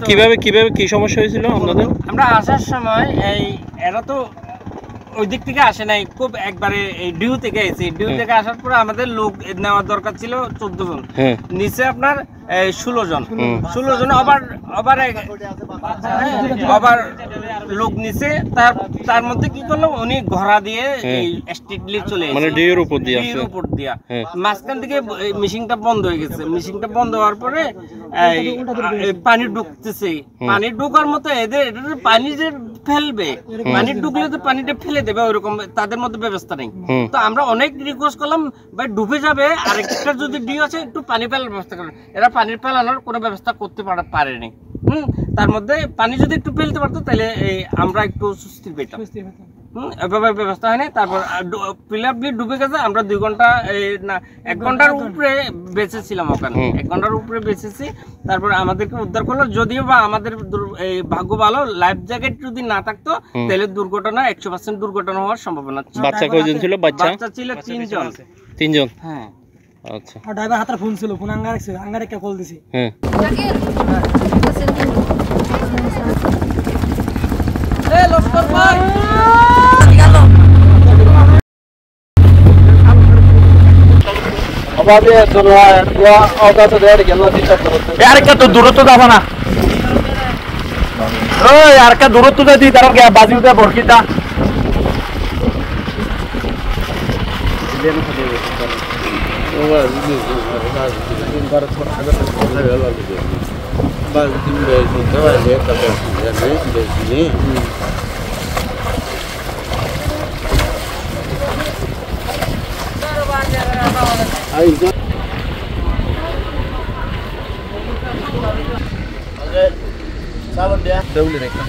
কিভাবে কিভাবে কি সমস্যা হয়েছিল আপনাদের? আমরা আসার সময় এরা তো ওই দিক থেকে আসে নাই, খুব একবারে এই ডিউ থেকে এসেছি। ডিউ থেকে আসার পরে আমাদের লোক নেওয়ার দরকার ছিল 14 জন, নিচে আপনার 16 জন। 16 জন আবার লোক নিচে। তার মধ্যে কি করলো, উনি ঘোড়া দিয়ে স্ট্রিটলি চলে মানে ডিউর উপর দিয়ে মাঝখান থেকে মেশিনটা বন্ধ হয়ে গেছে। মেশিনটা বন্ধ হওয়ার পরে পানি ঢুকতেছে। পানি ঢোকার মতো এদের পানি যে ফেলবে, পানি ঢুকলে তো পানিটা ফেলে দেবে, ওইরকম তাদের মধ্যে ব্যবস্থা নেই। তো আমরা অনেক রিকোয়েস্ট করলাম, ভাই ডুবে যাবে, আরেকটা যদি ডিউ আছে একটু পানি ফেলার ব্যবস্থা করেন। এরা পানি ফেলানোর কোনো ব্যবস্থা করতে পারেনি। তার মধ্যে পানি যদি একটু ফেলতে পারতো তাহলে আমরা একটু সুস্থি পেতাম। এভাবে ব্যবস্থা হয়নি। তারপর পিলারলি ডুবে গেছে। আমরা 2 ঘন্টা না 1 ঘন্টার উপরে বেঁচেছিলাম ওখানে, 1 ঘন্টার উপরে বেঁচেছি। তারপর আমাদেরকে উদ্ধার করলো। যদিও বা আমাদের ভাগ্য ভালো, লাইফ জ্যাকেট যদি না থাকতো তাহলে দুর্ঘটনা 100% দুর্ঘটনা হওয়ার সম্ভাবনা ছিল। বাচ্চা কয়জন ছিল? বাচ্চা ছিল 3 জন। 3 জন? হ্যাঁ। আচ্ছা। আর ড্রাইভার হাতে ফোন ছিল, ফোন আঙ্গারে কে কল দিছি। হ্যাঁ। এ লস্কর ভাই গেল। আবাদে চলা ইয়া আওতাতে দেড় গেল দিতে করতে। यार क्या तो दूरत्व दावा ना ओ यार क्या दूरत्व दे दी तरफ गया बाजू दे बोरकीता Sabar dia. Dahulu mereka.